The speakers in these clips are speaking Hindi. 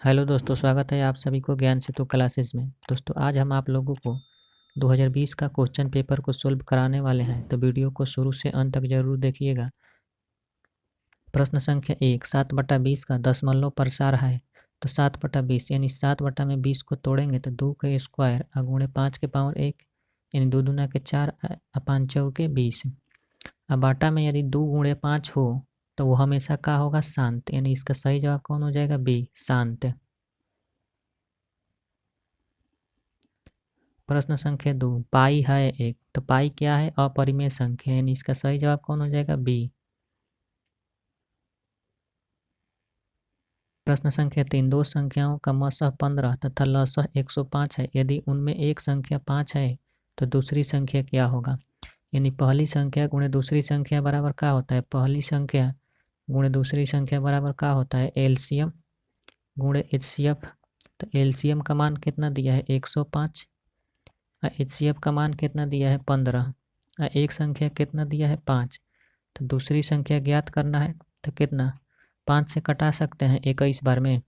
हेलो दोस्तों, स्वागत है आप सभी को ज्ञान सेतु क्लासेस में। दोस्तों, आज हम आप लोगों को 2020 का क्वेश्चन पेपर को सोल्व कराने वाले हैं, तो वीडियो को शुरू से अंत तक जरूर देखिएगा। प्रश्न संख्या 1, 7/20 का दशमलव प्रसार है। तो 7/20 यानी 7 में 20 को तोड़ेंगे तो 2 के स्क्वायर गुणे 5 के पावर 1 यानी 2 दूना के 4 पाँच चौके 20। अब बाटा में यदि 2 गुणे 5 हो तो वो हमेशा का होगा, शांत, यानी इसका सही जवाब कौन हो जाएगा, बी, शांत। प्रश्न संख्या 2, पाई है 1, तो पाई क्या है, अपरिमेय संख्या, यानी इसका सही जवाब कौन हो जाएगा, बी। प्रश्न संख्या 3, दो संख्याओं का मसह 15 तथा लसह 105 है। यदि उनमें एक संख्या 5 है तो दूसरी संख्या क्या होगा। यानी पहली संख्या गुणे दूसरी संख्या बराबर क्या होता है, पहली संख्या गुणे दूसरी संख्या बराबर क्या होता है, एलसीएम गुणे एचसीएफ। तो एलसीएम का मान कितना दिया है, 105। एचसीएफ का मान कितना दिया है, 15। एक संख्या कितना दिया है, 5। तो दूसरी संख्या ज्ञात करना है, तो कितना, 5 से कटा सकते हैं 21 बार में।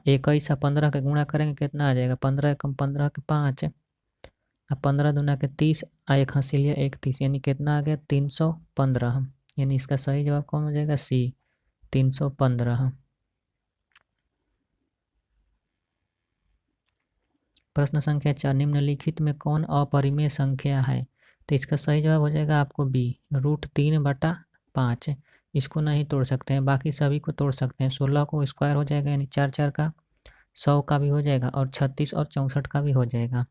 21 और 15 का गुणा करेंगे कितना आ जाएगा, 15 कम 15 के 5, और 15 दूना के 30, एक हंसिलिया 31, यानी कितना आ गया, 315। यानी इसका सही जवाब कौन हो जाएगा, सी, 315। प्रश्न संख्या 4, निम्नलिखित में कौन अपरिमेय संख्या है। तो इसका सही जवाब हो जाएगा आपको बी, √3/5। इसको नहीं तोड़ सकते हैं, बाकी सभी को तोड़ सकते हैं। 16 को स्क्वायर हो जाएगा, यानी 4 4 का 100 का भी हो जाएगा, और 36 और 64 का भी हो जाएगा।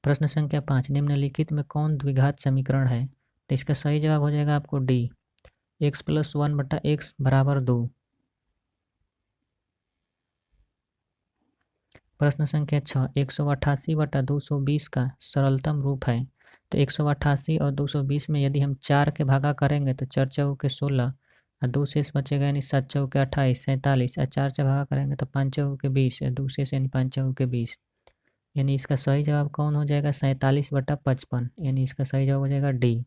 प्रश्न संख्या 5, निम्नलिखित में कौन द्विघात समीकरण है। तो इसका सही जवाब हो जाएगा आपको डी, x+1/x = 2। प्रश्न संख्या 6, 188/220 का सरलतम रूप है। तो 188 और 220 में यदि हम 4 के भागा करेंगे तो 4 चौके 16 और 2 शेष बचेगा, यानी 7 चौके 28, 47, और 4 से भागा करेंगे तो 5 चौके 20, 2 शेष यानी 5 चौके 20। यानी इसका सही जवाब कौन हो जाएगा, 47/55। यानी इसका सही जवाब हो जाएगा डी।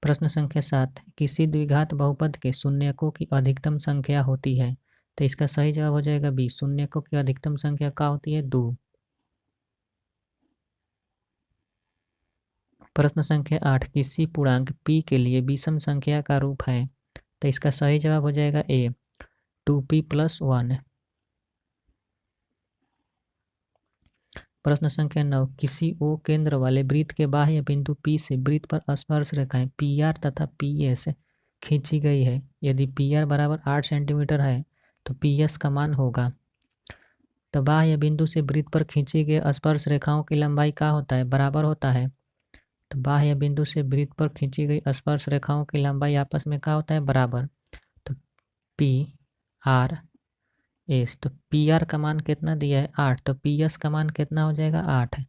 प्रश्न संख्या 7, किसी द्विघात बहुपद के शून्यकों की अधिकतम संख्या होती है। तो इसका सही जवाब हो जाएगा बी, शून्यकों की अधिकतम संख्या क्या होती है, 2। प्रश्न संख्या 8, किसी पूर्णांक p के लिए विषम संख्या का रूप है। तो इसका सही जवाब हो जाएगा ए, 2p+1। प्रश्न संख्या 9, किसी ओ केंद्र वाले वृत्त के बाह्य बिंदु P से वृत्त पर स्पर्श रेखाएं PR तथा PS खींची गई है। यदि PR बराबर 8 सेंटीमीटर है तो PS का मान होगा। तो बाह्य बिंदु से वृत्त पर खींची गई स्पर्श रेखाओं की लंबाई क्या होता है, बराबर होता है। तो बाह्य बिंदु से वृत्त पर खींची गई स्पर्श रेखाओं की लंबाई आपस में क्या होता है, बराबर। तो PR तो PR का मान कितना दिया है, 8, तो PS का मान कितना हो जाएगा, 8 है।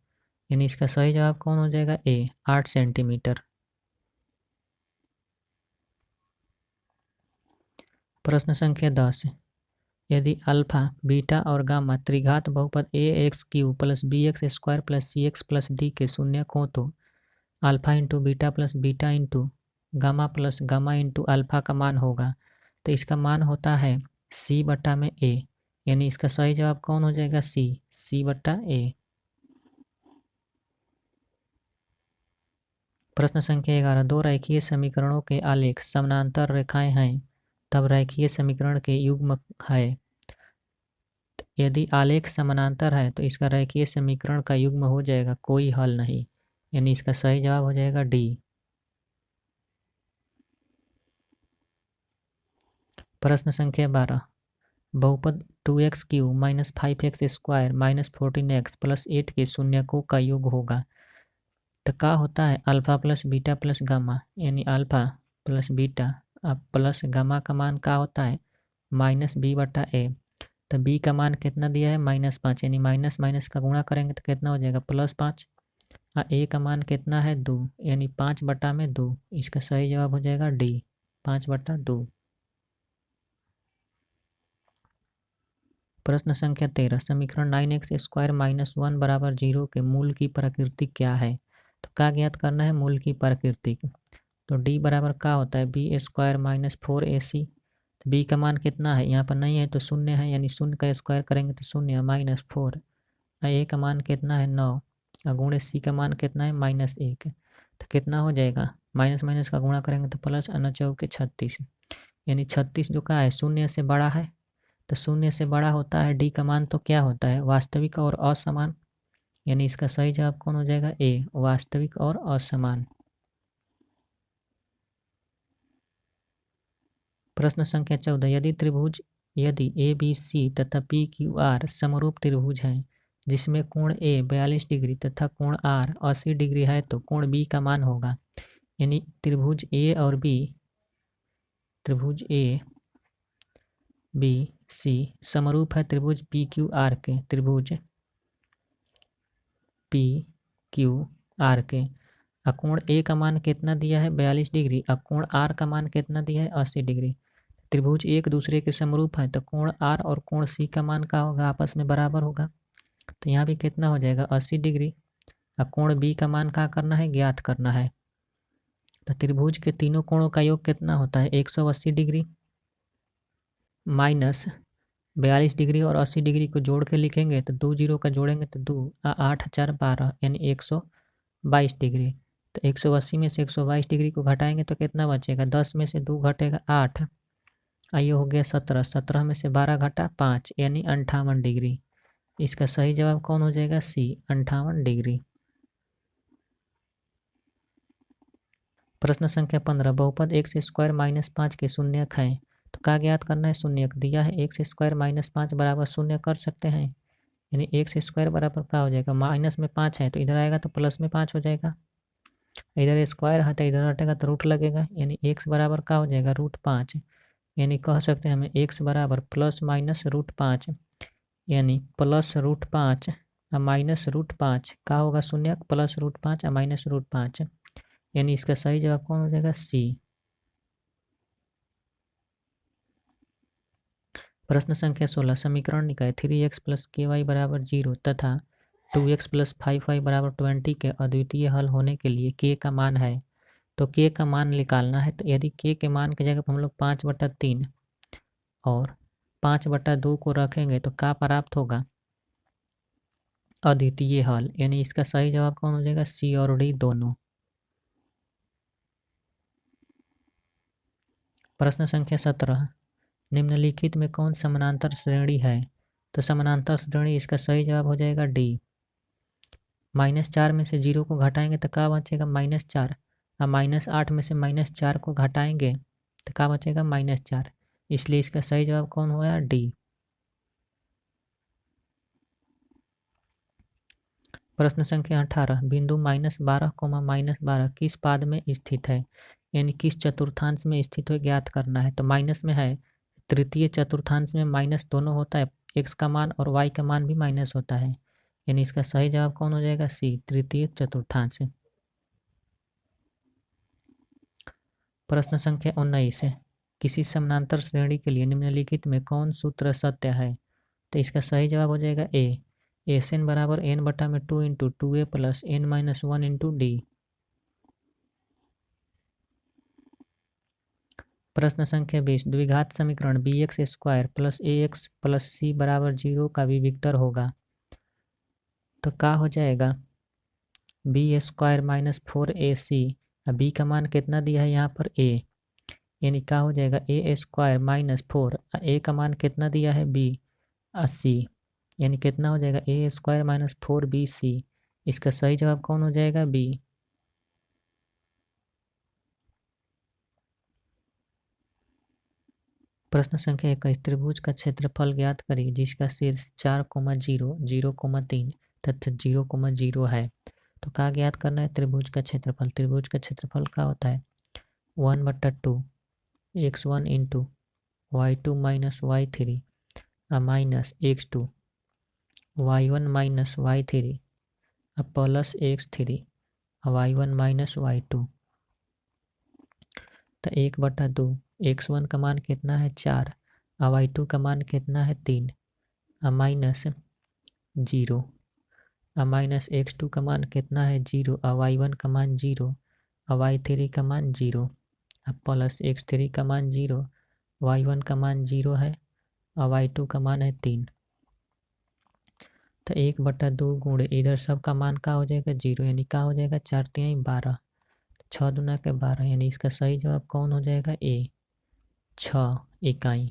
यानी इसका सही जवाब कौन हो जाएगा, ए, 8 सेंटीमीटर। प्रश्न संख्या 10, यदि अल्फा, बीटा और गामा त्रिघात बहुपद ax³ + bx² + cx + d के शून्यक हो तो alpha into beta plus beta into gamma plus gamma into alpha का मान होगा। तो इसका मान होता है C/A। यानी इसका सही जवाब कौन हो जाएगा, सी, C/A। प्रश्न संख्या 11, दो रेखीय समीकरणों के आलेख समानांतर रेखाएं हैं तब रेखीय समीकरण के युग्म है। यदि आलेख समानांतर है तो इसका रेखीय समीकरण का युग्म हो जाएगा, कोई हल नहीं। यानी इसका सही जवाब हो जाएगा डी। प्रश्न संख्या 12, बहुपद 2x³ - 5x² - 14x + 8 के शून्यकों का योग होगा। तो क्या होता है, alpha plus beta plus gamma, यानी alpha plus beta plus gamma का मान क्या होता है, -b/a। तो b का मान कितना दिया है, -5, यानी माइनस माइनस का गुणा करेंगे तो कितना हो जाएगा, +5। और a का मान कितना है, 2, यानी 5/2। इसका सही जवाब हो जाएगा डी, 5/2। प्रश्न संख्या 13, समीकरण 9x² - 1 = 0 के मूल की प्रकृति क्या है। तो क्या ज्ञात करना है, मूल की प्रकृति। तो डी बराबर क्या होता है बी स्क्वायर माइनस 4ac। तो बी का मान कितना है, यहाँ पर नहीं है तो शून्य है, यानी शून्य का स्क्वायर करेंगे तो शून्य माइनस 4। ए का मान कितना है 9 और गुणे सी का मान कितना है -1। तो कितना हो जाएगा, माइनस माइनस का गुणा करेंगे तो प्लस और 9 के 36, यानी 36 जो का है शून्य से बड़ा है। तो शून्य से बड़ा होता है डी का मान, तो क्या होता है वास्तविक और असमान, यानी इसका सही जवाब कौन हो जाएगा ए, वास्तविक और असमान। प्रश्न संख्या 14, यदि ए बी सी तथा पी क्यू आर समरूप त्रिभुज हैं जिसमें कोण ए 42 डिग्री तथा कोण आर 80 डिग्री है तो कोण बी का मान होगा। यानी त्रिभुज ए बी सी समरूप है त्रिभुज पी क्यू आर के, त्रिभुज पी क्यू आर के। कोण ए का मान कितना दिया है 42 डिग्री, और कोण आर का मान कितना दिया है 80 डिग्री। त्रिभुज एक दूसरे के समरूप है तो कोण आर और कोण सी का मान क्या होगा, आपस में बराबर होगा। तो यहाँ भी कितना हो जाएगा 80 डिग्री, और कोण बी का मान क्या करना है, ज्ञात करना है। तो त्रिभुज के तीनों कोणों का योग कितना होता है 180 डिग्री माइनस 42 डिग्री और 80 डिग्री को जोड़ के लिखेंगे तो 2 जीरो का जोड़ेंगे तो 2 8 4 12 यानी 122 डिग्री। तो 180 में से 122 डिग्री को घटाएंगे तो कितना बचेगा, 10 में से 2 घटेगा 8, आइए हो गया 17, 17 में से 12 घटा 5 यानी 58 डिग्री। इसका सही जवाब कौन हो जाएगा सी, 58 डिग्री। प्रश्न संख्या 15, बहुपद एक्स स्क्वायर माइनस 5 के शून्यक हैं तो क्या ज्ञात करना है, शून्यक दिया है एक्स स्क्वायर माइनस 5 बराबर शून्य कर सकते हैं, यानी एक्स स्क्वायर बराबर क्या हो जाएगा, माइनस में 5 है तो इधर आएगा तो प्लस में 5 हो जाएगा, इधर स्क्वायर है तो इधर हटेगा तो रूट लगेगा, यानी एक्स बराबर क्या हो जाएगा √5। यानी कह सकते हैं हमें एक्स बराबर प्लस माइनस √5, यानी प्लस √5 और माइनस √5 का होगा शून्यक, प्लस √5 और माइनस √5, यानी इसका सही जवाब कौन हो जाएगा सी। प्रश्न संख्या 16, समीकरण निकाय 3x + ky बराबर 0 तथा 2x + 5y बराबर 20 के अद्वितीय हल होने के लिए k का मान है। तो k का मान निकालना है, तो यदि k के मान की जगह हम लोग 5/3 और 5/2 को रखेंगे तो क्या प्राप्त होगा, अद्वितीय हल, यानी इसका सही जवाब कौन हो जाएगा सी और डी दोनों। प्रश्न संख्या 17, निम्नलिखित में कौन समानांतर श्रेणी है, तो समानांतर श्रेणी इसका सही जवाब हो जाएगा डी। -4 में से 0 को घटाएंगे तो क्या बचेगा -4, और -8 में से -4 को घटाएंगे तो क्या बचेगा -4, इसलिए इसका सही जवाब कौन होगा डी। प्रश्न संख्या 18, बिंदु -12, -12 किस पाद में स्थित है, यानी किस चतुर्थांश में स्थित है ज्ञात करना है। तो माइनस में है, तृतीय चतुर्थांश में माइनस दोनों होता है, एक्स का मान और वाई का मान भी माइनस होता है, यानी इसका सही जवाब कौन हो जाएगा सी, तृतीय चतुर्थांश। प्रश्न संख्या 19, किसी समानांतर श्रेणी के लिए निम्नलिखित में कौन सूत्र सत्य है, तो इसका सही जवाब हो जाएगा ए, एस_n बराबर n/2 × 2a + n-1 × d। प्रश्न संख्या 20, द्विघात समीकरण bx² + ax + c बराबर 0 का विविक्तर होगा। तो क्या हो जाएगा b² - 4ac, b का मान कितना दिया है यहाँ पर a, यानी क्या हो जाएगा a² - 4, a का मान कितना दिया है b, 80, यानी कितना हो जाएगा a² - 4bc। इसका सही जवाब कौन हो जाएगा बी। प्रश्न संख्या 21, त्रिभुज का क्षेत्रफल ज्ञात करिए जिसका शीर्ष 4,0, 0,3 तथा 0,0 है। तो क्या ज्ञात करना है, त्रिभुज का क्षेत्रफल। त्रिभुज का क्षेत्रफल क्या होता है 1/2 x1 × y2 - y3 minus x2 y1 - y3 plus x3 y1 - y2। तो 1/2 x1 का मान कितना है 4 और y2 का मान कितना है 3 माइनस 0 माइनस x2 का मान कितना है 0 और y1 का मान 0 और y3 का मान 0, अब प्लस x3 का मान 0, y1 का मान 0 है और y2 का मान है 3। तो 1/2 गुणे इधर सब का मान का हो जाएगा 0, यानी का हो जाएगा 4 3 12, 6 दूना के 12, यानी इसका सही जवाब कौन हो जाएगा? ए, 6 इकाई।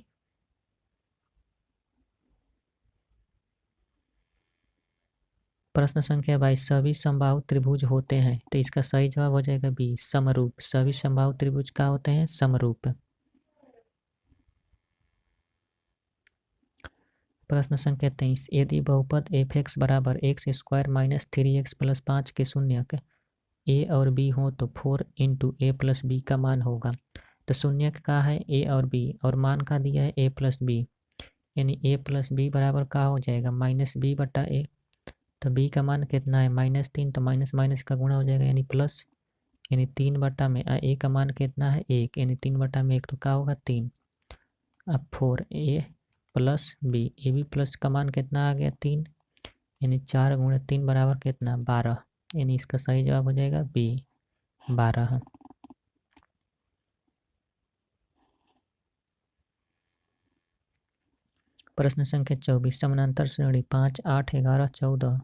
प्रश्न संख्या 22, सभी समबाहु त्रिभुज होते हैं, तो इसका सही जवाब हो जाएगा बी, समरूप। सभी समबाहु त्रिभुज का होते हैं? समरूप। प्रश्न संख्या 23, यदि बहुपद f(x) बराबर x² माइनस 3x प्लस 5 के शून्यक a और b हो तो 4 इंटू a प्लस b का मान होगा। तो शून्यक का है a और b और मान का दिया है a प्लस b, यानी a प्लस b बराबर का हो जाएगा माइनस b बटा a। तो b का मान कितना है? -3, तो माइनस माइनस का गुणा हो जाएगा यानी प्लस, यानी 3/, a का मान कितना है? 1, यानी 3/1, तो क्या होगा? 3। अब 4a plus b, A B plus का मान कितना आ गया? 3, यानी 4 गुणे 3 बराबर कितना? 12, यानी इसका सही जवाब हो जाएगा बी, 12। प्रश्न संख्या 24, समानांतर श्रेणी 5, 8, 11, 14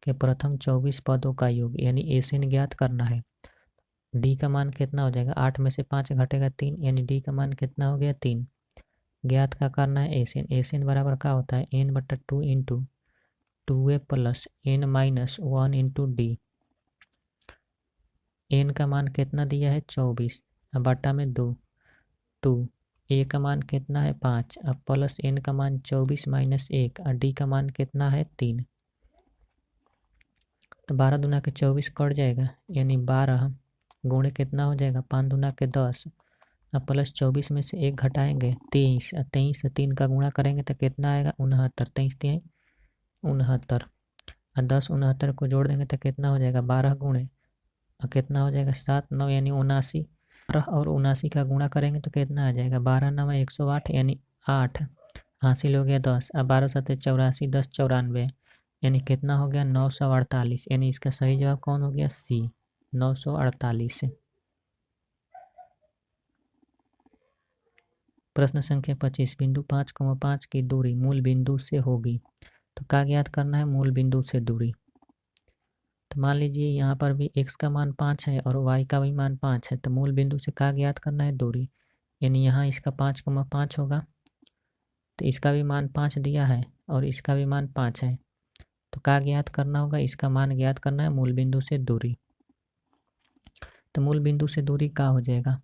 के प्रथम 24 पदों का योग यानी एसिन ज्ञात करना है। डी का मान कितना हो जाएगा? 8 में से 5 घटेगा 3, यानी डी का मान कितना हो गया? 3। ज्ञात का करना है एसिन। एसिन बराबर क्या होता है? n/2 into 2a plus n minus 1 into D. N का मान कितना दिया है? 24, अब बटा में 2 ए का मान कितना है? 5, अब प्लस एन का मान 24 माइनस 1 और डी का मान कितना है? 3। तो 12 दूना के 24 कट जाएगा, यानी 12 गुणे कितना हो जाएगा? 5 दूना के 10, अब प्लस 24 में से 1 घटाएंगे 23, और 23 से 3 का गुणा करेंगे तो कितना आएगा? 69। 23 3 69, और 10 69 को जोड़ देंगे तो कितना हो जाएगा? 12 गुणे और कितना हो जाएगा? 7 9, यानी 79, और 79 का गुणा करेंगे तो कितना आ जाएगा? 12 9 108, यानी 8 हासिल हो गया 10, अब 12 7 84, 10 94, यानी कितना हो गया? 948, यानी इसका सही जवाब कौन हो गया? सी, 948। प्रश्न संख्या 25, बिंदु 5,5 की दूरी मूल बिंदु से होगी, तो क्या ज्ञात करना है? मूल बिंदु से दूरी। तो मान लीजिए यहाँ पर भी x का मान 5 है और y का भी मान 5 है, तो मूल बिंदु से क्या ज्ञात करना है? दूरी, यानी यहाँ इसका 5,5 होगा, तो इसका भी मान 5 दिया है और इसका भी मान 5 है, तो क्या ज्ञात करना होगा? इसका मान ज्ञात करना है, मूल बिंदु से दूरी। तो मूल बिंदु से दूरी क्या हो जाएगा?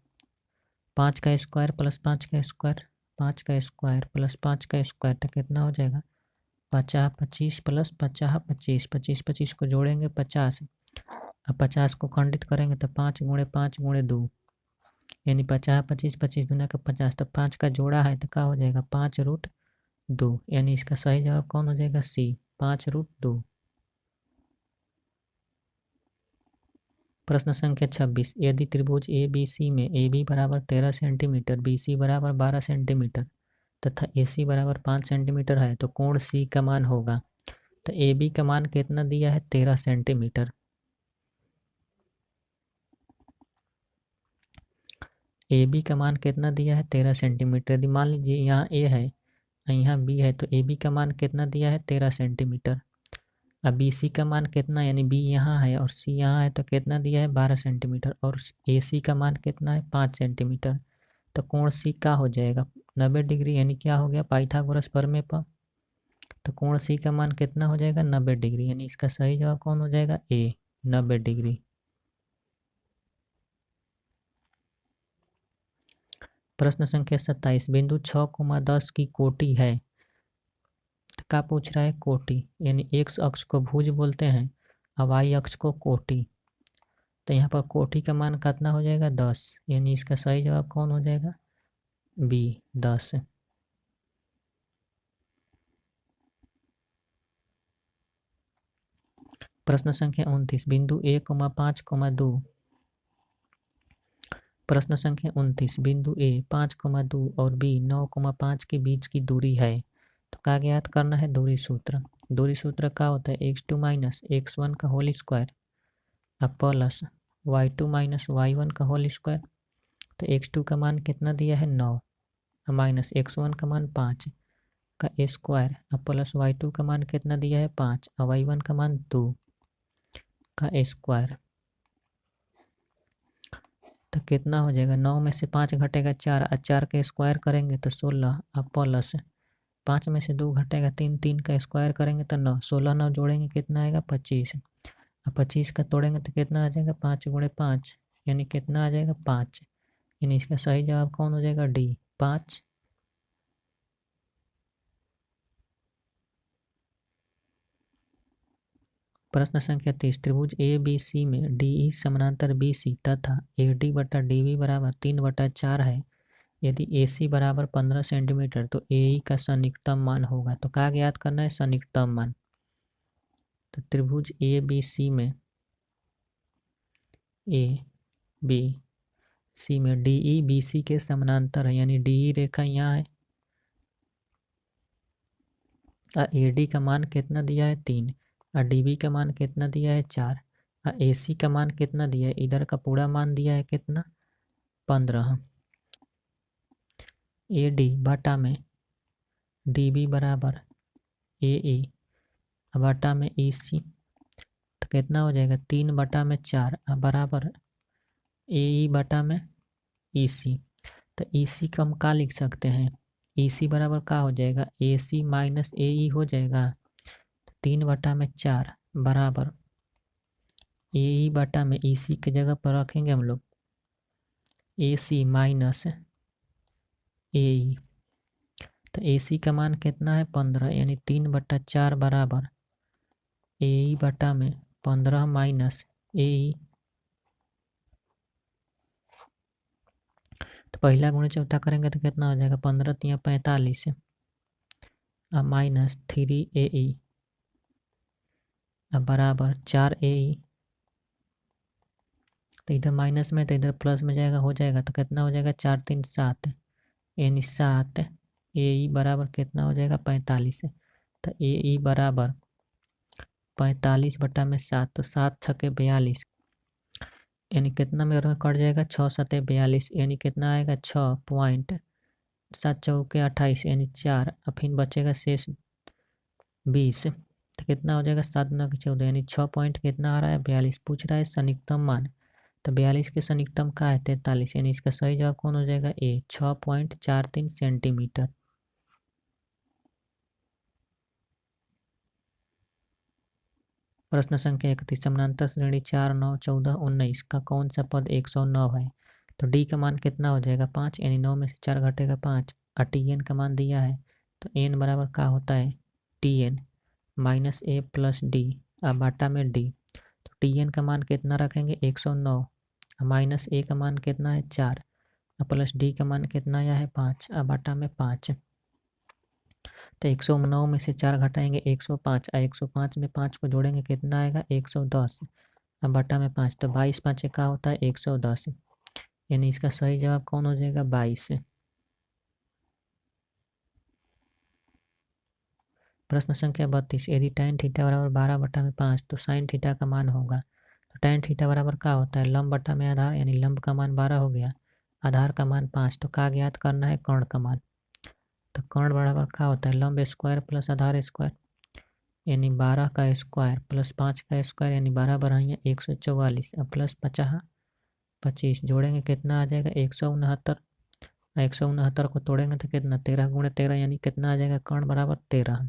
5 का स्क्वायर प्लस 5 का स्क्वायर, 5 का स्क्वायर प्लस 5 का स्क्वायर, तो कितना हो जाएगा? 50 25 प्लस 50 25, 25 25 को जोड़ेंगे 50, अब 50 को खंडित करेंगे तो 5 गुणे 5 गुणे 2, यानी 50 25 25 दूना का 50, तो 5 का जोड़ा है तो क्या हो जाएगा? 5√2, यानी इसका सही जवाब कौन हो जाएगा? सी, 5√2। प्रश्न संख्या 26, यदि त्रिभुज ए बी सी में ए बी बराबर 13 सेंटीमीटर, बी सी बराबर 12 सेंटीमीटर तथा ए सी बराबर 5 सेंटीमीटर है, तो कोण सी का मान होगा। तो ए बी का मान कितना दिया है? 13 सेंटीमीटर। ए बी का मान कितना दिया है? 13 सेंटीमीटर। यदि मान लीजिए यहाँ ए है और यहाँ बी है, तो ए बी का मान कितना दिया है? 13 सेंटीमीटर। अब बी सी का मान कितना, यानी बी यहाँ है और सी यहाँ है, तो कितना दिया है? 12 सेंटीमीटर, और ए सी का मान कितना है? 5 सेंटीमीटर। तो कोण सी का हो जाएगा? 90 डिग्री, यानी क्या हो गया? पाइथागोरस प्रमेय पर। तो कोण सी का मान कितना हो जाएगा? 90 डिग्री, यानी इसका सही जवाब कौन हो जाएगा? ए, 90 डिग्री। प्रश्न संख्या 27, बिंदु 6,10 की कोटि है, तो क्या पूछ रहा है? कोटि, यानी एक्स अक्ष को भुज बोलते हैं और वाई अक्ष को कोटि। तो यहाँ पर कोटि का मान कितना हो जाएगा? 10, यानी इसका सही जवाब कौन हो जाएगा? बी, 10। प्रश्न संख्या 29, बिंदु 1,5,2। प्रश्न संख्या 29, बिंदु ए 5,2 और बी 9,5 के बीच की दूरी है, तो क्या ज्ञात करना है? दूरी सूत्र। दूरी सूत्र क्या होता है? x2 माइनस x1 का होल स्क्वायर अब प्लस y2 माइनस y1 का होल स्क्वायर। तो x2 का मान कितना दिया है 9 माइनस x1 का मान 5 का स्क्वायर अब प्लस y2 का मान कितना दिया है 5 और y1 का मान 2 का स्क्वायर। तो कितना हो जाएगा 9 में से 5 घटेगा 4 और 4 का स्क्वायर करेंगे तो 16 अब प्लस 5 में से 2 घटेगा 3 3 का स्क्वायर करेंगे तो 9 16 9 जोड़ेंगे कितना आएगा 25 और 25 का तोड़ेंगे तो कितना आ जाएगा 5 गुणे 5 यानी कितना आ जाएगा 5 यानी इसका सही जवाब कौन हो जाएगा डी 5। प्रश्न संख्या 30 त्रिभुज ए बी सी में डी ई समानांतर बी सी तथा ए डी बटा डी बी बराबर 3/4 है। यदि ए सी बराबर 15 सेंटीमीटर तो ए ई का सन्निकटम मान होगा। तो क्या ज्ञात करना है सन्निकटम मान। तो त्रिभुज ए बी सी में ए बी सी में डी ई बी सी के समानांतर है यानी डी ई रेखा यहाँ है और ए डी का मान कितना दिया है 3 और डी बी का मान कितना दिया है 4 और ए सी का मान कितना दिया है इधर का पूरा मान दिया है कितना 15। ए डी बटा में डी बी बराबर ए ई बटा में ई सी तो कितना हो जाएगा 3/4 बराबर ए ई बटा में ई सी। तो ई सी का हम क्या लिख सकते हैं ई सी बराबर क्या हो जाएगा ए सी माइनस ए ई हो जाएगा 3/4 बराबर ए ई बटा में ई सी की जगह पर रखेंगे हम लोग ए सी माइनस ए ई। तो ए सी का मान कितना है 15 यानी 3/4 बराबर ए ई बटा में 15 माइनस ए ई। तो पहला गुणे चौथा करेंगे तो कितना हो जाएगा 15 तिया 45 अब माइनस 3 ए ई अब बराबर 4 ए ई। तो इधर माइनस में तो इधर प्लस में जाएगा हो जाएगा तो कितना हो जाएगा 4 3 7 यानी 7 ए ई बराबर कितना हो जाएगा 45। तो ए ई बराबर 45/7 तो 7 छके 42 यानी कितना में कट जाएगा 6 7 42 यानी कितना आएगा 6.7 चौके 28 यानी 4 और फिर बचेगा शेष 20 तो कितना हो जाएगा 7 9 14 यानी 6 पॉइंट कितना आ रहा है 42 पूछ रहा है सन्निकटम मान। तो 42 के सन्निकटम का है 43 यानी इसका सही जवाब कौन हो जाएगा ए 6.43 सेंटीमीटर। प्रश्न संख्या 31 समानांतर श्रेणी 4 9 14 19 का कौन सा पद 109 है। तो डी का मान कितना हो जाएगा 5 यानी 9 में से 4 घटेगा 5 और टी एन का मान दिया है तो एन बराबर क्या होता है टी एन माइनस ए प्लस डी और बाटा में डी। तो टी एन का मान कितना रखेंगे 109 माइनस ए का मान कितना है 4 और प्लस डी का मान कितना आया है 5 और बाटा में 5। तो 109 में से 4 घटाएंगे 105 और 105 में 5 को जोड़ेंगे कितना आएगा 110 अब बटा में 5 तो 22 5 का होता है 110 यानी इसका सही जवाब कौन हो जाएगा 22। प्रश्न संख्या 32 यदि tan थीटा बराबर 12/5 तो sin थीटा का मान होगा। तो tan थीटा बराबर क्या होता है लंब बटा में आधार यानी लंब का मान 12 हो गया आधार का मान 5 तो क्या ज्ञात करना है कर्ण का मान। तो कर्ण बराबर क्या होता है लंब स्क्वायर प्लस आधार स्क्वायर यानी 12 का स्क्वायर प्लस 5 का स्क्वायर यानी 12 बढ़ाइए 144 और प्लस 50 25 जोड़ेंगे कितना आ जाएगा 169 169 को तोड़ेंगे तो कितना 13 गुणे 13 यानी कितना आ जाएगा कर्ण बराबर 13।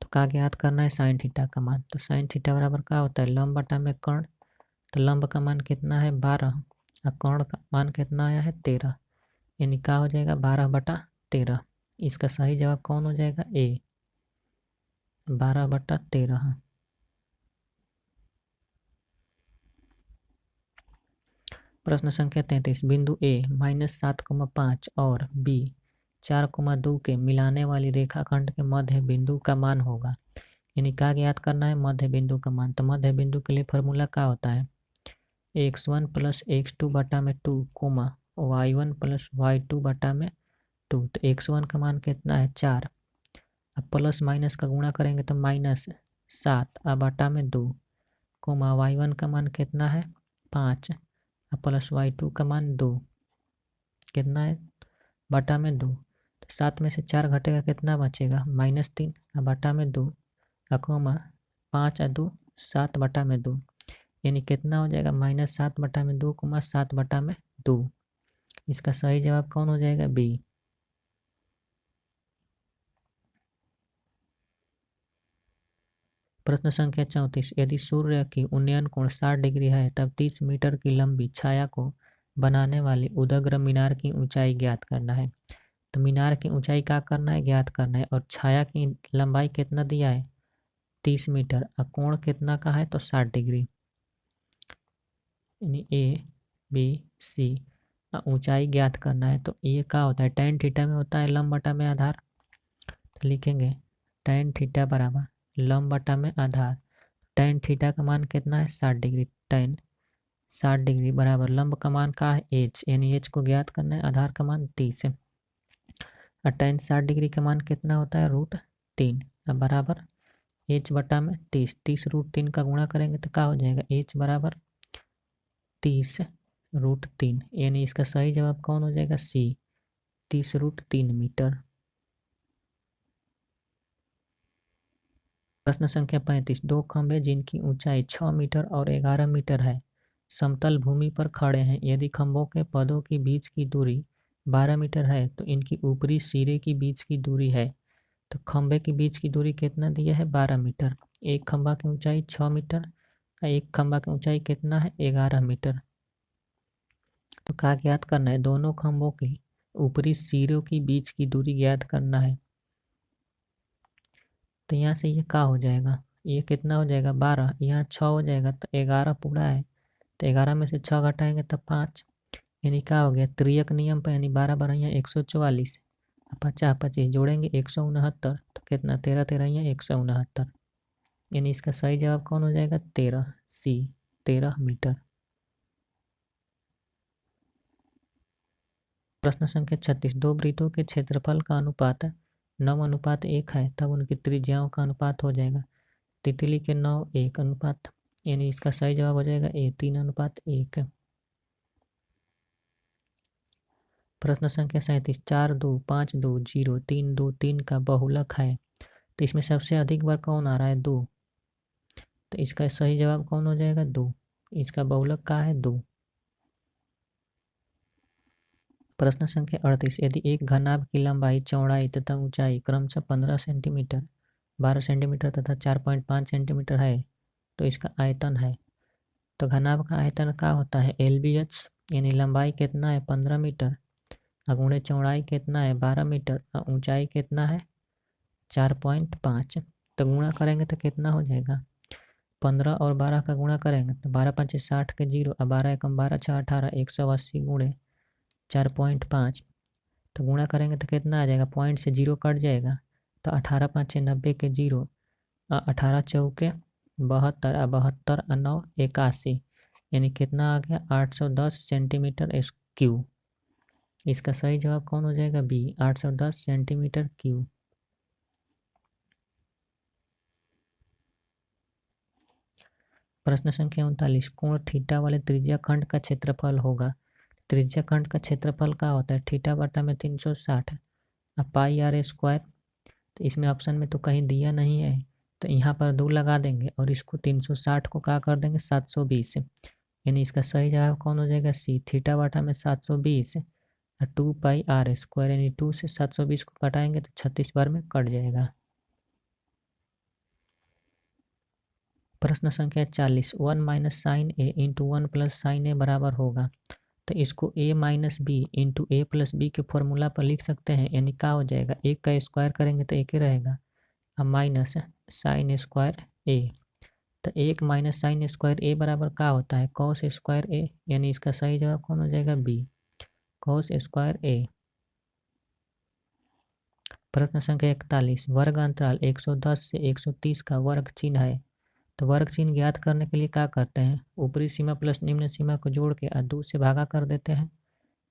तो क्या ज्ञात करना है साइन थीटा का मान। तो साइन थीटा बराबर क्या होता है लंब बटा में कर्ण। तो लंब का मान कितना है 12 और कर्ण का मान कितना आया है 13 यानी क्या हो जाएगा 12/13। इसका सही जवाब कौन हो जाएगा ए 12/13। प्रश्न संख्या 33 बिंदु ए -7,5 और बी 4,2 के मिलाने वाली रेखाखंड के मध्य बिंदु का मान होगा। यानी क्या ज्ञात करना है मध्य बिंदु का मान। तो मध्य बिंदु के लिए फॉर्मूला क्या होता है x1 + x2 बटा में 2 y1 + y2 बटा में 2। तो x1 का मान कितना है 4 अब प्लस माइनस का गुणा करेंगे तो -7 बटा में 2 कोमा y1 का मान कितना है 5 प्लस y2 का मान 2 कितना है बटा में 2। तो 7 में से 4 घटेगा कितना बचेगा -3 बटा में 2 कोमा 5 2 7 बटा में 2 यानी कितना हो जाएगा -7 बटा में 2 कोमा 7 बटा में 2। इसका सही जवाब कौन हो जाएगा बी। प्रश्न संख्या 34 यदि सूर्य की उन्नयन कोण 60 डिग्री है तब 30 मीटर की लंबी छाया को बनाने वाली उदग्र मीनार की ऊंचाई ज्ञात करना है। तो मीनार की ऊंचाई क्या करना है ज्ञात करना है और छाया की लंबाई कितना दिया है 30 मीटर और कोण कितना का है तो 60 डिग्री यानी ए बी सी। ऊंचाई ज्ञात करना है तो ये क्या होता है tan थीटा में होता है लंब बटा में आधार। तो लिखेंगे tan थीटा बराबर लंब बटा में आधार। tan थीटा का मान कितना है 60 डिग्री tan 60 डिग्री बराबर लंब का मान का है h यानी h को ज्ञात करना है आधार का मान 30 है और tan 60 डिग्री का मान कितना होता है √3 बराबर h बटा में 30 30 √3 का गुणा करेंगे तो क्या हो जाएगा h बराबर 30 √3 यानी इसका सही जवाब कौन हो जाएगा सी 30 √3 मीटर। प्रश्न संख्या 35 दो खंभे जिनकी ऊंचाई 6 मीटर और 11 मीटर है समतल भूमि पर खड़े हैं। यदि खंभों के पदों के बीच की दूरी 12 मीटर है तो इनकी ऊपरी सिरे की बीच की दूरी है। तो खंभे के बीच की दूरी कितना दिया है 12 मीटर। एक खंभा की ऊंचाई 6 मीटर और एक खंभा की ऊंचाई कितना है 11 मीटर। तो क्या ज्ञात करना है दोनों खंभों की ऊपरी सिरों की बीच की दूरी ज्ञात करना है। तो यहाँ से ये क्या हो जाएगा ये कितना हो जाएगा 12 यहाँ 6 हो जाएगा तो 11 पूरा है तो 11 में से 6 घटाएंगे तो 5 यानी क्या हो गया त्रियक नियम पर यानी 12 12 यहाँ 144 50 25 जोड़ेंगे 169 तो कितना 13 13 यहाँ 169 यानी इसका सही जवाब कौन हो जाएगा 13 सी 13 मीटर। प्रश्न संख्या 36 दो वृत्तों के क्षेत्रफल का अनुपात 9:1 है तब उनकी त्रिज्याओं का अनुपात हो जाएगा तितली के 9:1 अनुपात यानी इसका सही जवाब हो जाएगा ए 3:1। प्रश्न संख्या 37 4 2 5 2 0 3 2 3 का बहुलक है तो इसमें सबसे अधिक बार कौन आ रहा है 2 तो इसका सही जवाब कौन हो जाएगा 2 इसका बहुलक का है 2। प्रश्न संख्या 38 यदि एक घनाभ की लंबाई चौड़ाई तथा ऊंचाई क्रमशः 15 सेंटीमीटर 12 सेंटीमीटर तथा 4.5 सेंटीमीटर है तो इसका आयतन है। तो घनाभ का आयतन क्या होता है LBH यानी लंबाई कितना है 15 मीटर गुणे चौड़ाई कितना है 12 मीटर और ऊंचाई कितना है 4.5। तो गुणा करेंगे तो कितना हो जाएगा 15 और 12 का गुणा करेंगे तो 12 5 60 के 0 और 12 एकम 12 6 18 180 गुणे 4.5 तो गुणा करेंगे तो कितना आ जाएगा पॉइंट से 0 कट जाएगा तो 18 5 90 के 0 18 चौके 72 72 9 81 यानी कितना आ गया 810 सेंटीमीटर क्यूब। इसका सही जवाब कौन हो जाएगा बी 810 सेंटीमीटर क्यूब। प्रश्न संख्या 39 कोण थीटा वाले त्रिज्या खंड का क्षेत्रफल होगा। त्रिज्या खंड का क्षेत्रफल क्या होता है थीटा बटा में 360 अब पाई r स्क्वायर। तो इसमें ऑप्शन में तो कहीं दिया नहीं है तो यहाँ पर 2 लगा देंगे और इसको 360 को क्या कर देंगे 720 यानी इसका सही जवाब कौन हो जाएगा सी थीटा बटा में 720 और 2 पाई r स्क्वायर यानी 2 से 720 को कटाएंगे तो 36 बार में कट जाएगा। प्रश्न संख्या 40 1 minus sine A into 1 plus sine A बराबर होगा। तो इसको a minus B into A plus B के फॉर्मूला पर लिख सकते हैं यानी क्या हो जाएगा एक का स्क्वायर करेंगे तो एक ही रहेगा अब माइनस साइन स्क्वायर ए। तो 1 माइनस साइन स्क्वायर ए बराबर क्या होता है कॉस स्क्वायर ए यानी इसका सही जवाब कौन हो जाएगा बी कॉस स्क्वायर ए। प्रश्न संख्या 41 वर्ग अंतराल 110 से 130 का वर्ग चिन्ह है। तो वर्ग चिन्ह ज्ञात करने के लिए क्या करते हैं ऊपरी सीमा प्लस निम्न सीमा को जोड़ के 2 से भागा कर देते हैं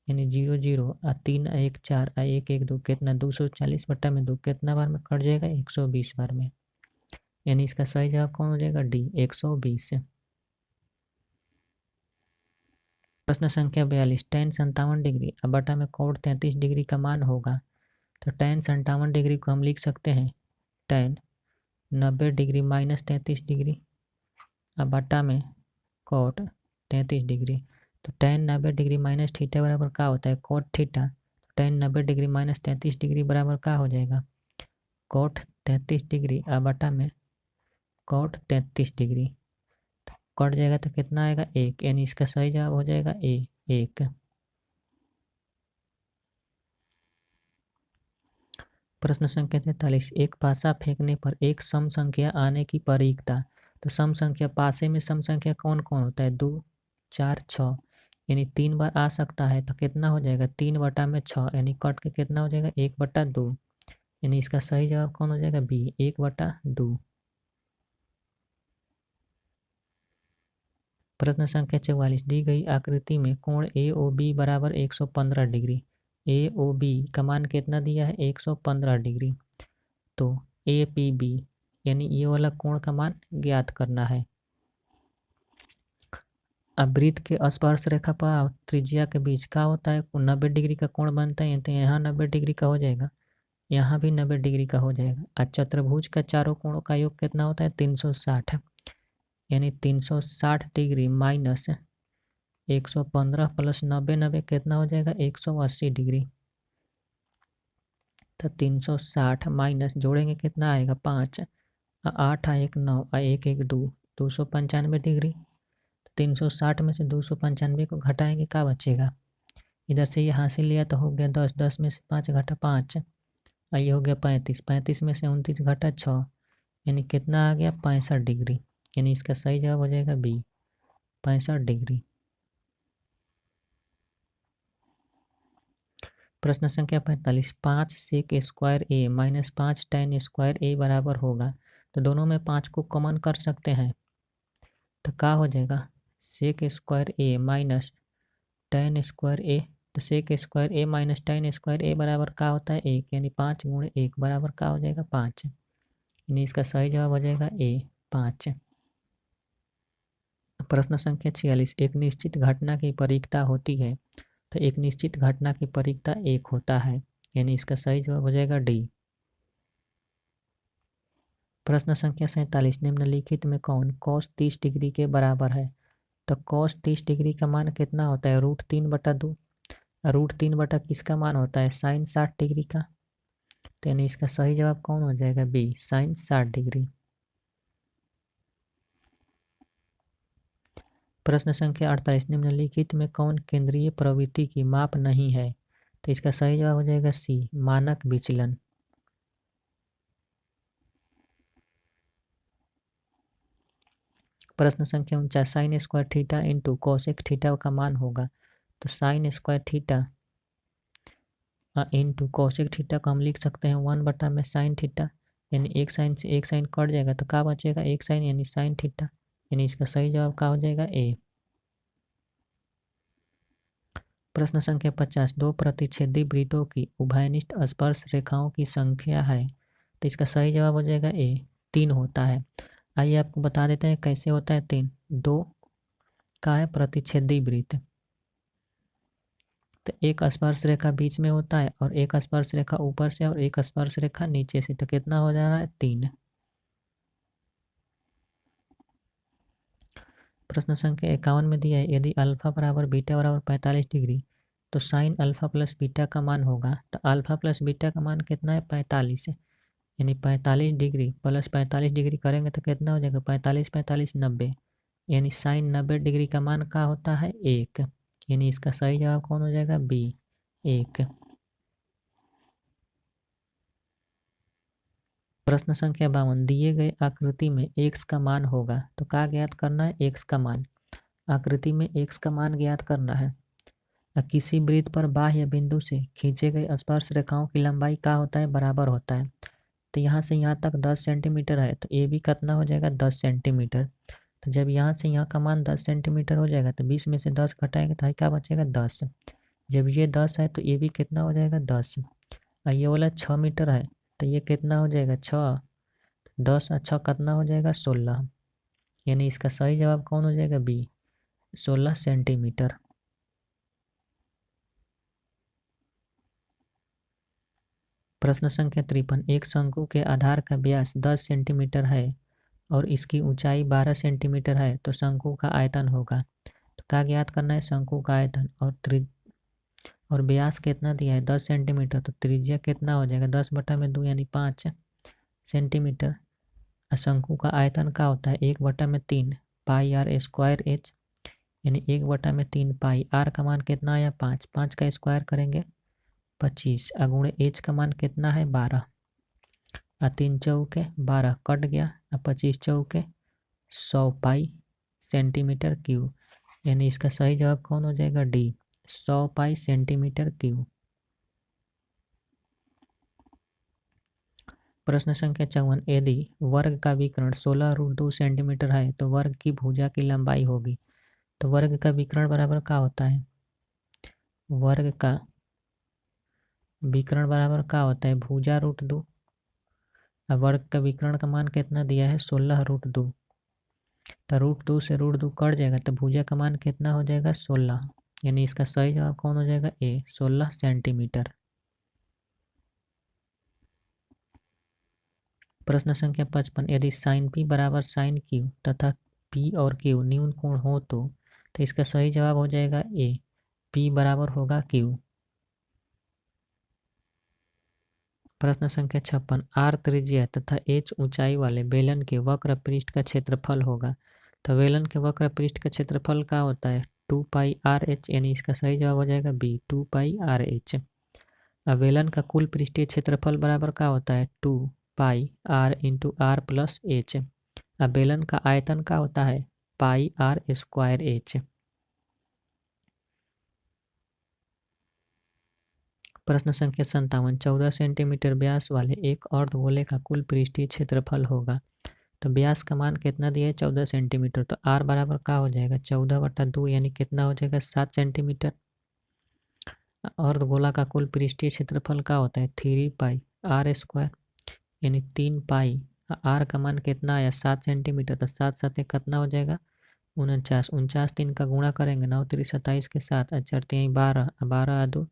यानी 0 0 3 1 4 1 1 2 कितना 240 बटा में 2 कितना बार में कट जाएगा 120 बार में यानी इसका सही जवाब कौन हो जाएगा डी 120। प्रश्न संख्या 42 tan 57 डिग्री अब बटा में कोण 33 डिग्री का मान होगा। तो tan 57 डिग्री को हम लिख सकते हैं tan 90 डिग्री माइनस 33 डिग्री अब बटा में कोट 33 डिग्री। तो tan 90 डिग्री माइनस थीटा बराबर क्या होता है कोट थीटा। तो tan 90 डिग्री माइनस 33 डिग्री बराबर क्या हो जाएगा कोट 33 डिग्री अब बटा में कोट 33 डिग्री। तो कट जाएगा तो कितना आएगा 1 यानी इसका सही जवाब हो जाएगा ए 1। प्रश्न संख्या 43 एक पासा फेंकने पर एक सम संख्या आने की परिकता। तो सम संख्या पासे में सम संख्या कौन कौन होता है 2 4 6 यानी 3 बार आ सकता है। तो कितना हो जाएगा 3 बटा में 6 यानी कट के कितना हो जाएगा 1 बटा 2 यानी इसका सही जवाब कौन हो जाएगा बी 1 बटा 2। प्रश्न संख्या 44 दी गई आकृति में कोण ए ओ बी बराबर 115 डिग्री। ए ओ बी का मान कितना दिया है 115 डिग्री। तो ए पी बी यानी ये वाला कोण का मान ज्ञात करना है। अब वृत्त के स्पर्श रेखा पर त्रिज्या के बीच का होता है 90 डिग्री का कोण बनता है। तो यहाँ 90 डिग्री का हो जाएगा यहाँ भी 90 डिग्री का हो जाएगा। और चतुर्भुज का चारों कोणों का योग कितना होता है 360 यानी 360 डिग्री माइनस 115 प्लस 90 90 कितना हो जाएगा 180 डिग्री। तो 360 माइनस जोड़ेंगे कितना आएगा 5 8 1 9 1 1 2 295 डिग्री। 360 में से 295 को घटाएंगे क्या बचेगा इधर से ये हासिल लिया तो हो गया 10 10 में से 5 घटा 5 ये हो गया 35 35 में से 29 घटा 6 यानी कितना आ गया 65 डिग्री यानी इसका सही जवाब हो जाएगा बी 65 डिग्री। प्रश्न संख्या 45 5 सेक स्क्वायर ए माइनस 5 tan स्क्वायर ए बराबर होगा। तो दोनों में 5 को कॉमन कर सकते हैं तो क्या हो जाएगा सेक स्क्वायर ए माइनस tan स्क्वायर ए। तो सेक स्क्वायर ए माइनस tan स्क्वायर ए बराबर क्या होता है 1 यानी 5 गुणे 1 बराबर क्या हो जाएगा 5 यानी इसका सही जवाब हो जाएगा ए 5। प्रश्न संख्या 46 एक निश्चित घटना की परिकता होती है। तो एक निश्चित घटना की परिकता 1 होता है यानी इसका सही जवाब हो जाएगा डी। प्रश्न संख्या 47 निम्नलिखित में कौन cos 30 डिग्री के बराबर है। तो cos 30 डिग्री का मान कितना होता है √3/2। √3 किसका मान होता है sin 60 डिग्री का। तो यानी इसका सही जवाब कौन हो जाएगा बी sin 60 डिग्री। प्रश्न संख्या 48 निम्नलिखित में कौन केंद्रीय प्रवृत्ति की माप नहीं है। तो इसका सही जवाब हो जाएगा सी मानक विचलन। प्रश्न संख्या 49 sine square theta into cosec theta का मान होगा। तो sine square theta into cosec theta को हम लिख सकते हैं 1 बटा में साइन थीटा यानी एक साइन से एक साइन कट जाएगा तो क्या बचेगा एक साइन यानी साइन थीटा यानी इसका सही जवाब क्या हो जाएगा ए। प्रश्न संख्या 50 दो प्रतिच्छेदी वृत्तों की उभयनिष्ठ स्पर्श रेखाओं की संख्या है। तो इसका सही जवाब हो जाएगा ए 3 होता है। आइए आपको बता देते हैं कैसे होता है 3 2 का है प्रतिच्छेदी वृत्त। तो एक स्पर्श रेखा बीच में होता है और एक स्पर्श रेखा ऊपर से और एक स्पर्श रेखा नीचे से। तो कितना हो जा रहा है 3। प्रश्न संख्या 51 में दिया है यदि अल्फा बराबर बीटा बराबर 45 डिग्री तो साइन अल्फा प्लस बीटा का मान होगा। तो अल्फा प्लस बीटा का मान कितना है 45 यानी 45 डिग्री प्लस 45 डिग्री करेंगे तो कितना हो जाएगा 45 45 90 यानी साइन 90 डिग्री का मान क्या होता है 1 यानी इसका सही जवाब कौन हो जाएगा बी 1। प्रश्न संख्या 52 दिए गए आकृति में x का मान होगा। तो क्या ज्ञात करना है x का मान। आकृति में x का मान ज्ञात करना है। किसी वृत्त पर बाह्य बिंदु से खींचे गए स्पर्श रेखाओं की लंबाई क्या होता है बराबर होता है। तो यहाँ से यहाँ तक 10 सेंटीमीटर है तो ए भी कितना हो जाएगा 10 सेंटीमीटर। तो जब यहाँ से यहाँ का मान 10 सेंटीमीटर हो जाएगा तो 20 में से 10 घटाएंगे तो क्या बचेगा 10। जब ये 10 है तो ये भी कितना हो जाएगा 10। और ये वाला 6 मीटर है तो ये कितना हो जाएगा 6 10 और 6 कितना हो जाएगा 16 यानी इसका सही जवाब कौन हो जाएगा बी 16 सेंटीमीटर। प्रश्न संख्या 53, एक शंकु के आधार का व्यास 10 सेंटीमीटर है और इसकी ऊंचाई 12 सेंटीमीटर है तो शंकु का आयतन होगा। तो क्या ज्ञात करना है? शंकु का आयतन और व्यास कितना दिया है? 10 सेंटीमीटर। तो त्रिज्या कितना हो जाएगा? 10/2 यानी 5 सेंटीमीटर। शंकु का आयतन क्या होता है? 1/3 पाई आर स्क्वायर एच, यानी 1/3 पाई। आर का मान कितना आया? 5। 5 का स्क्वायर करेंगे 25, अगुणे एच का मान कितना है? 12। 3 चौके 12 कट गया, 25 चौके 100 पाई सेंटीमीटर क्यूब, यानी इसका सही जवाब कौन हो जाएगा? डी, 100 पाई सेंटीमीटर क्यूब। प्रश्न संख्या 54, यदि वर्ग का विकर्ण 16√2 सेंटीमीटर है तो वर्ग की भुजा की लंबाई होगी। तो वर्ग का विकर्ण बराबर क्या होता है? वर्ग का विकर्ण बराबर क्या होता है? भुजा √2। अब वर्ग का विकर्ण का मान कितना दिया है? 16√2। तो √2 से √2 कट जाएगा तो भुजा का मान कितना हो जाएगा? 16, यानी इसका सही जवाब कौन हो जाएगा? ए, 16 सेंटीमीटर। प्रश्न संख्या 55, यदि साइन पी बराबर साइन क्यू तथा पी और क्यू न्यून कोण हो तो इसका सही जवाब हो जाएगा ए, पी बराबर होगा क्यू। प्रश्न संख्या 56, आर त्रिज्या तथा एच ऊंचाई वाले बेलन के वक्र पृष्ठ का क्षेत्रफल होगा। तो बेलन के वक्र पृष्ठ का क्षेत्रफल क्या होता है? 2 पाई आर एच, यानी इसका सही जवाब हो जाएगा बी, 2 पाई आर एच। बेलन का कुल पृष्ठीय क्षेत्रफल बराबर क्या होता है? 2 pi r into r plus h. बेलन का आयतन क्या होता है? Pi r square h. प्रश्न संख्या 57, 14 सेंटीमीटर व्यास वाले एक अर्धगोले का कुल पृष्ठीय क्षेत्रफल होगा। तो व्यास का मान कितना दिया है? 14 सेंटीमीटर। तो आर बराबर क्या हो जाएगा? 14/2, यानी कितना हो जाएगा? 7 सेंटीमीटर। अर्धगोला का कुल पृष्ठीय क्षेत्रफल क्या होता है? 3 पाई आर स्क्वायर, यानी 3 पाई। आर का मान कितना आया? 7 सेंटीमीटर। तो 7 7 कितना हो जाएगा? 49। 49 3 का गुणा करेंगे 9 3 27 के साथ, 4 3 12, 12 2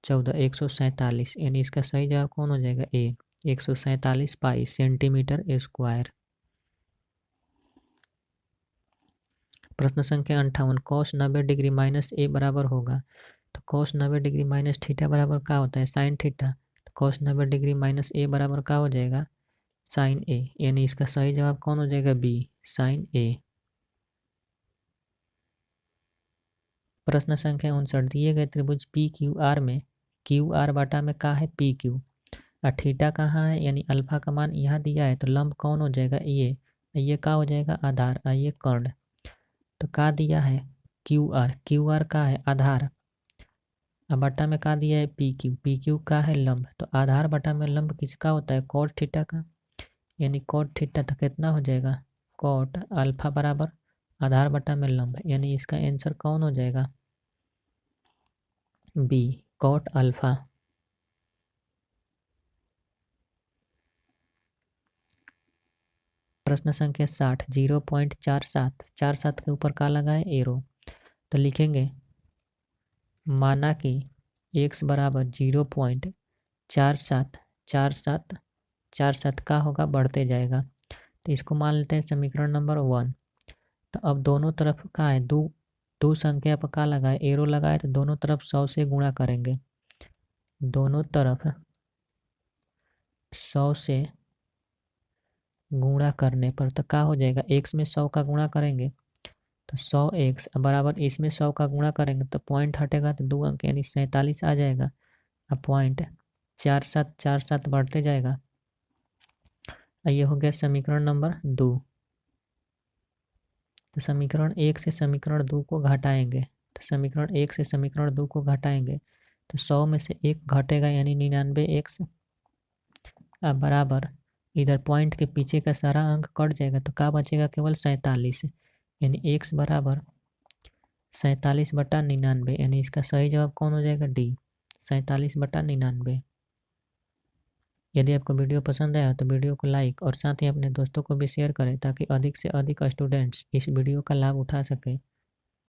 14, 147, यानी इसका सही जवाब कौन हो जाएगा? ए, 147 पाई सेंटीमीटर स्क्वायर। प्रश्न संख्या 58, cos 90 डिग्री माइनस ए बराबर होगा। तो cos 90 डिग्री माइनस थीटा बराबर क्या होता है? Sine theta. तो cos 90 डिग्री माइनस ए बराबर क्या हो जाएगा? साइन ए, यानी इसका सही जवाब कौन हो जाएगा? बी, साइन ए। प्रश्न संख्या 59, दिए गए त्रिभुज पी क्यू आर में क्यू आर बाटा में क्या है? P Q. और थीटा कहाँ है? यानी अल्फा का मान यहाँ दिया है तो लंब कौन हो जाएगा? ये क्या हो जाएगा? आधार। ये कर्ण। तो क्या दिया है? Q R. क्यू आर का है? आधार। अब बटा में क्या दिया है? P Q. पी क्यू का है? लंब। तो आधार बटा में लंब किसका होता है? कॉट थीटा का, यानी कॉट थीटा। तो कितना हो जाएगा? कॉट अल्फा बराबर आधार बटा में लंब, यानी इसका आंसर कौन हो जाएगा? B, cot alpha. प्रश्न संख्या 60, 0.47 के ऊपर क्या लगा है? एरो। तो लिखेंगे माना कि x बराबर 0.474747 का होगा, बढ़ते जाएगा। तो इसको मान लेते हैं समीकरण नंबर 1। तो अब दोनों तरफ का है दो संख्या पर क्या लगा है? एरो लगा है, तो दोनों तरफ 100 से गुणा करेंगे। दोनों तरफ 100 से गुणा करने पर तो क्या हो जाएगा? x में 100 का गुणा करेंगे तो 100x बराबर इसमें 100 का गुणा करेंगे तो पॉइंट हटेगा तो 2 अंक यानी 47 आ जाएगा। अब पॉइंट 4747 बढ़ते जाएगा। ये हो गया समीकरण नंबर 2। तो समीकरण 1 से समीकरण 2 को घटाएंगे। तो समीकरण 1 से समीकरण 2 को घटाएंगे तो 100 में से 1 घटेगा यानी 99x। अब बराबर इधर पॉइंट के पीछे का सारा अंक कट जाएगा तो क्या बचेगा? केवल 47, यानी x बराबर 47/99, यानी इसका सही जवाब कौन हो जाएगा? डी, 47/99। यदि आपको वीडियो पसंद आया तो वीडियो को लाइक और साथ ही अपने दोस्तों को भी शेयर करें ताकि अधिक से अधिक स्टूडेंट्स इस वीडियो का लाभ उठा सकें।